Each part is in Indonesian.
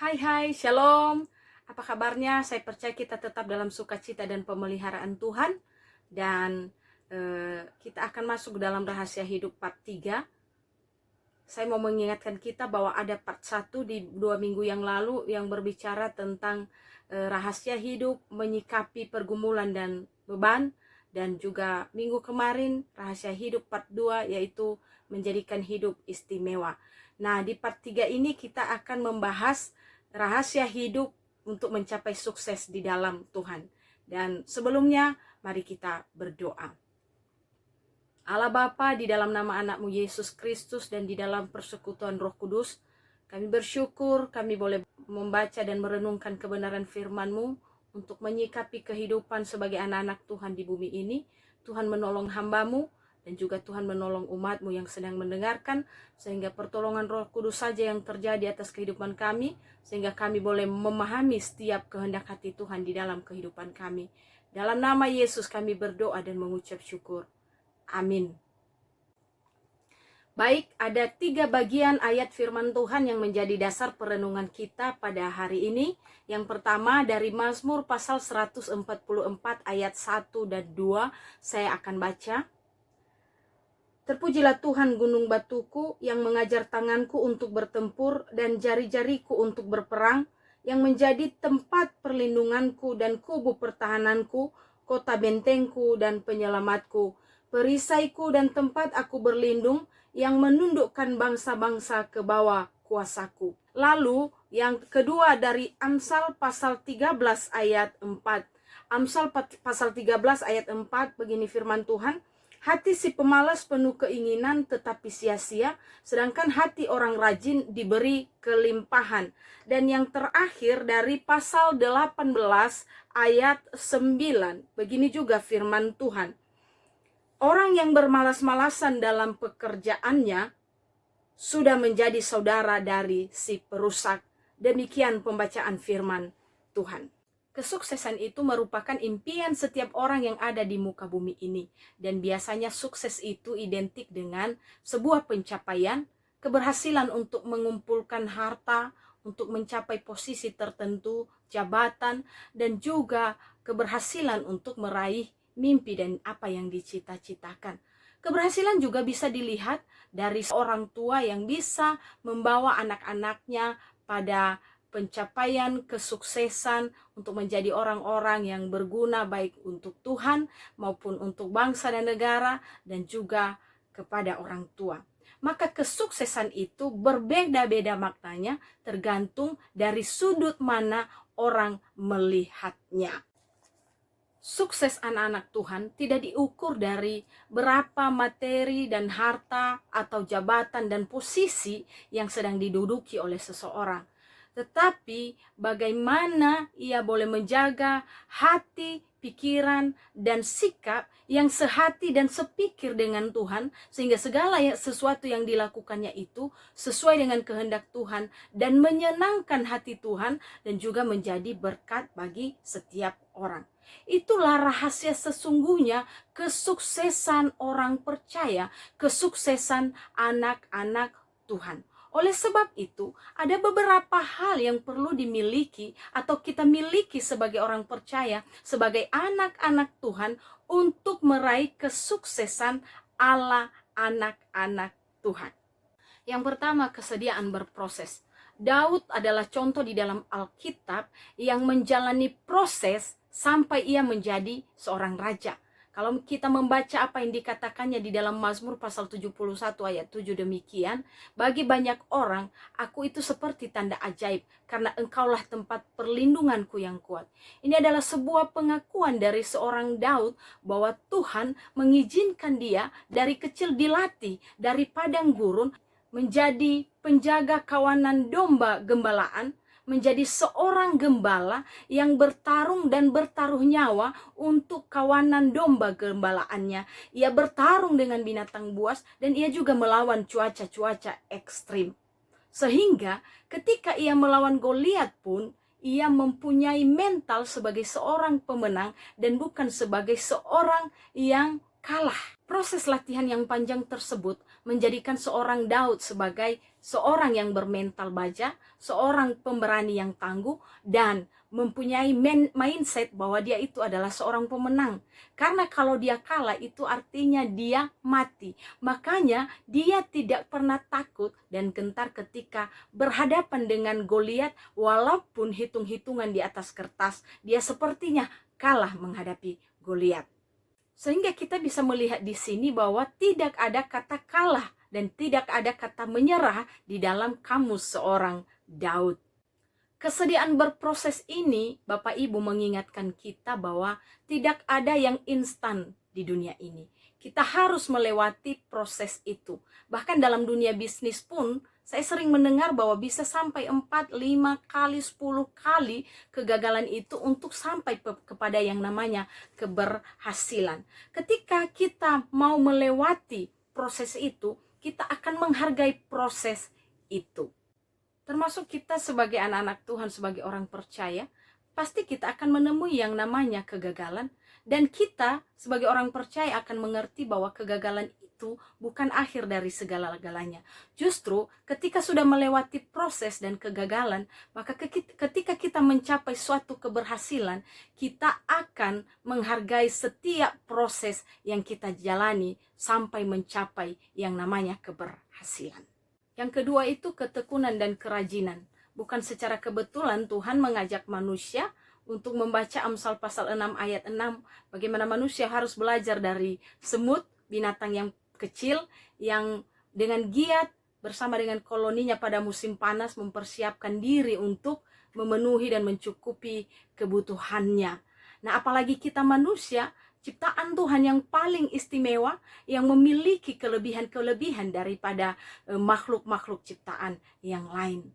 Hai hai, shalom. Apa kabarnya? Saya percaya kita tetap dalam sukacita dan pemeliharaan Tuhan. Dan kita akan masuk dalam rahasia hidup part 3. Saya mau mengingatkan kita bahwa ada part 1 di 2 minggu yang lalu yang berbicara tentang rahasia hidup, menyikapi pergumulan dan beban. Dan juga minggu kemarin rahasia hidup part 2 yaitu menjadikan hidup istimewa. Nah, di part 3 ini kita akan membahas rahasia hidup untuk mencapai sukses di dalam Tuhan. Dan sebelumnya, mari kita berdoa. Allah Bapa, di dalam nama anak-Mu Yesus Kristus dan di dalam persekutuan Roh Kudus, kami bersyukur kami boleh membaca dan merenungkan kebenaran firman-Mu untuk menyikapi kehidupan sebagai anak-anak Tuhan di bumi ini. Tuhan menolong hamba-Mu dan juga Tuhan menolong umat-Mu yang sedang mendengarkan, sehingga pertolongan Roh Kudus saja yang terjadi atas kehidupan kami, sehingga kami boleh memahami setiap kehendak hati Tuhan di dalam kehidupan kami. Dalam nama Yesus kami berdoa dan mengucap syukur. Amin. Baik, ada 3 bagian ayat firman Tuhan yang menjadi dasar perenungan kita pada hari ini. Yang pertama dari Mazmur pasal 144 ayat 1 dan 2, saya akan baca. Terpujilah Tuhan gunung batuku yang mengajar tanganku untuk bertempur dan jari-jariku untuk berperang, yang menjadi tempat perlindunganku dan kubu pertahananku, kota bentengku dan penyelamatku, perisaiku dan tempat aku berlindung, yang menundukkan bangsa-bangsa ke bawah kuasaku. Lalu yang kedua dari Amsal pasal 13 ayat 4. Amsal pasal 13 ayat 4, begini firman Tuhan. Hati si pemalas penuh keinginan tetapi sia-sia, sedangkan hati orang rajin diberi kelimpahan. Dan yang terakhir dari pasal 18 ayat 9, begini juga firman Tuhan. Orang yang bermalas-malasan dalam pekerjaannya sudah menjadi saudara dari si perusak. Demikian pembacaan firman Tuhan. Kesuksesan itu merupakan impian setiap orang yang ada di muka bumi ini. Dan biasanya sukses itu identik dengan sebuah pencapaian, keberhasilan untuk mengumpulkan harta, untuk mencapai posisi tertentu, jabatan, dan juga keberhasilan untuk meraih mimpi dan apa yang dicita-citakan. Keberhasilan juga bisa dilihat dari seorang tua yang bisa membawa anak-anaknya pada pencapaian kesuksesan untuk menjadi orang-orang yang berguna baik untuk Tuhan maupun untuk bangsa dan negara dan juga kepada orang tua. Maka kesuksesan itu berbeda-beda maknanya tergantung dari sudut mana orang melihatnya. Sukses anak-anak Tuhan tidak diukur dari berapa materi dan harta atau jabatan dan posisi yang sedang diduduki oleh seseorang. Tetapi bagaimana ia boleh menjaga hati, pikiran, dan sikap yang sehati dan sepikir dengan Tuhan, sehingga segala sesuatu yang dilakukannya itu sesuai dengan kehendak Tuhan dan menyenangkan hati Tuhan dan juga menjadi berkat bagi setiap orang. Itulah rahasia sesungguhnya kesuksesan orang percaya, kesuksesan anak-anak Tuhan. Oleh sebab itu, ada beberapa hal yang perlu dimiliki atau kita miliki sebagai orang percaya, sebagai anak-anak Tuhan untuk meraih kesuksesan ala anak-anak Tuhan. Yang pertama, kesediaan berproses. Daud adalah contoh di dalam Alkitab yang menjalani proses sampai ia menjadi seorang raja. Kalau kita membaca apa yang dikatakannya di dalam Mazmur pasal 71 ayat 7 demikian, bagi banyak orang, aku itu seperti tanda ajaib, karena engkaulah tempat perlindunganku yang kuat. Ini adalah sebuah pengakuan dari seorang Daud bahwa Tuhan mengizinkan dia dari kecil dilatih dari padang gurun menjadi penjaga kawanan domba gembalaan, menjadi seorang gembala yang bertarung dan bertaruh nyawa untuk kawanan domba gembalaannya. Ia bertarung dengan binatang buas dan ia juga melawan cuaca-cuaca ekstrim. Sehingga ketika ia melawan Goliat pun, ia mempunyai mental sebagai seorang pemenang dan bukan sebagai seorang yang kalah. Proses latihan yang panjang tersebut menjadikan seorang Daud sebagai seorang yang bermental baja, seorang pemberani yang tangguh, dan mempunyai mindset bahwa dia itu adalah seorang pemenang. Karena kalau dia kalah itu artinya dia mati. Makanya dia tidak pernah takut dan gentar ketika berhadapan dengan Goliat, walaupun hitung-hitungan di atas kertas dia sepertinya kalah menghadapi Goliat. Sehingga kita bisa melihat di sini bahwa tidak ada kata kalah dan tidak ada kata menyerah di dalam kamus seorang Daud. Kesediaan berproses ini, Bapak Ibu mengingatkan kita bahwa tidak ada yang instan di dunia ini. Kita harus melewati proses itu. Bahkan dalam dunia bisnis pun, saya sering mendengar bahwa bisa sampai 4, 5 kali, 10 kali kegagalan itu untuk sampai kepada yang namanya keberhasilan. Ketika kita mau melewati proses itu, kita akan menghargai proses itu. Termasuk kita sebagai anak-anak Tuhan, sebagai orang percaya, pasti kita akan menemui yang namanya kegagalan. Dan kita sebagai orang percaya akan mengerti bahwa kegagalan itu bukan akhir dari segala-galanya. Justru ketika sudah melewati proses dan kegagalan, maka ketika kita mencapai suatu keberhasilan, kita akan menghargai setiap proses yang kita jalani sampai mencapai yang namanya keberhasilan. Yang kedua itu ketekunan dan kerajinan. Bukan secara kebetulan Tuhan mengajak manusia untuk membaca Amsal pasal 6 ayat 6. Bagaimana manusia harus belajar dari semut, binatang yang kecil, yang dengan giat bersama dengan koloninya pada musim panas mempersiapkan diri untuk memenuhi dan mencukupi kebutuhannya. Nah, apalagi kita manusia, ciptaan Tuhan yang paling istimewa, yang memiliki kelebihan-kelebihan daripada makhluk-makhluk ciptaan yang lain.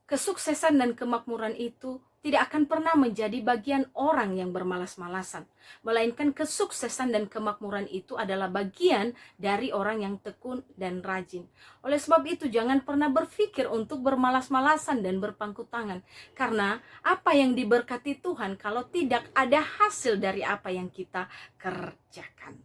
Kesuksesan dan kemakmuran itu tidak akan pernah menjadi bagian orang yang bermalas-malasan, melainkan kesuksesan dan kemakmuran itu adalah bagian dari orang yang tekun dan rajin. Oleh sebab itu, jangan pernah berpikir untuk bermalas-malasan dan berpangku tangan, karena apa yang diberkati Tuhan kalau tidak ada hasil dari apa yang kita kerjakan.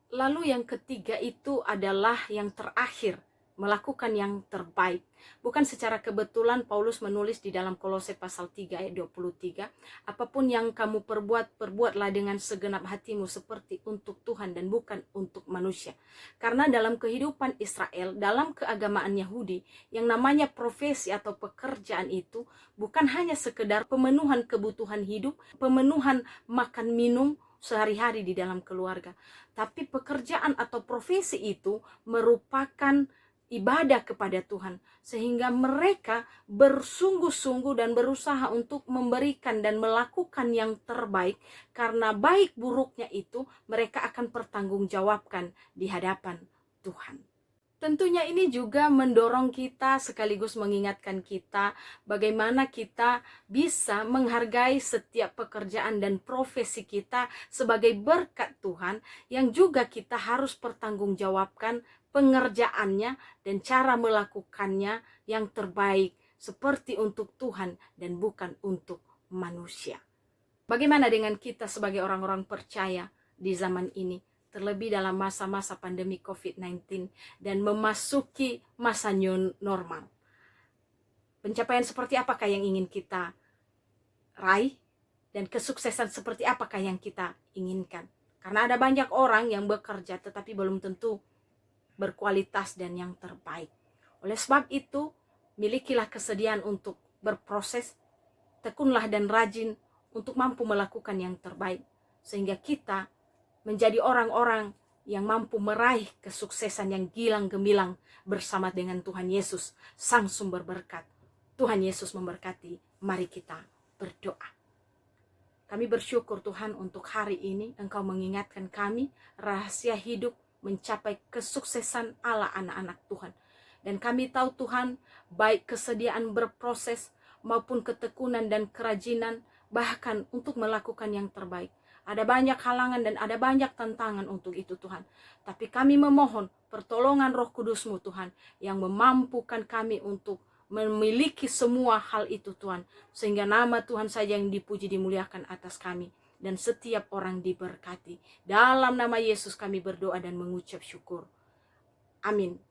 Lalu yang ketiga itu adalah yang terakhir, melakukan yang terbaik. Bukan secara kebetulan Paulus menulis di dalam Kolose pasal 3 ayat 23, apapun yang kamu perbuat, perbuatlah dengan segenap hatimu seperti untuk Tuhan dan bukan untuk manusia. Karena dalam kehidupan Israel, dalam keagamaan Yahudi, yang namanya profesi atau pekerjaan itu bukan hanya sekedar pemenuhan kebutuhan hidup, pemenuhan makan minum sehari-hari di dalam keluarga. Tapi pekerjaan atau profesi itu merupakan ibadah kepada Tuhan, sehingga mereka bersungguh-sungguh dan berusaha untuk memberikan dan melakukan yang terbaik, karena baik buruknya itu mereka akan pertanggungjawabkan di hadapan Tuhan. Tentunya ini juga mendorong kita sekaligus mengingatkan kita bagaimana kita bisa menghargai setiap pekerjaan dan profesi kita sebagai berkat Tuhan, yang juga kita harus pertanggungjawabkan pengerjaannya dan cara melakukannya yang terbaik seperti untuk Tuhan dan bukan untuk manusia. Bagaimana dengan kita sebagai orang-orang percaya di zaman ini? Terlebih dalam masa-masa pandemi COVID-19 dan memasuki masa new normal. Pencapaian seperti apakah yang ingin kita raih? Dan kesuksesan seperti apakah yang kita inginkan? Karena ada banyak orang yang bekerja tetapi belum tentu berkualitas dan yang terbaik. Oleh sebab itu, milikilah kesediaan untuk berproses, tekunlah dan rajin untuk mampu melakukan yang terbaik. Sehingga kita menjadi orang-orang yang mampu meraih kesuksesan yang gilang gemilang bersama dengan Tuhan Yesus, Sang Sumber Berkat. Tuhan Yesus memberkati. Mari kita berdoa. Kami bersyukur Tuhan untuk hari ini Engkau mengingatkan kami rahasia hidup mencapai kesuksesan ala anak-anak Tuhan. Dan kami tahu Tuhan, baik kesediaan berproses maupun ketekunan dan kerajinan, bahkan untuk melakukan yang terbaik. Ada banyak halangan dan ada banyak tantangan untuk itu Tuhan. Tapi kami memohon pertolongan Roh Kudus-Mu Tuhan, yang memampukan kami untuk memiliki semua hal itu Tuhan. Sehingga nama Tuhan saja yang dipuji dimuliakan atas kami. Dan setiap orang diberkati. Dalam nama Yesus kami berdoa dan mengucap syukur. Amin.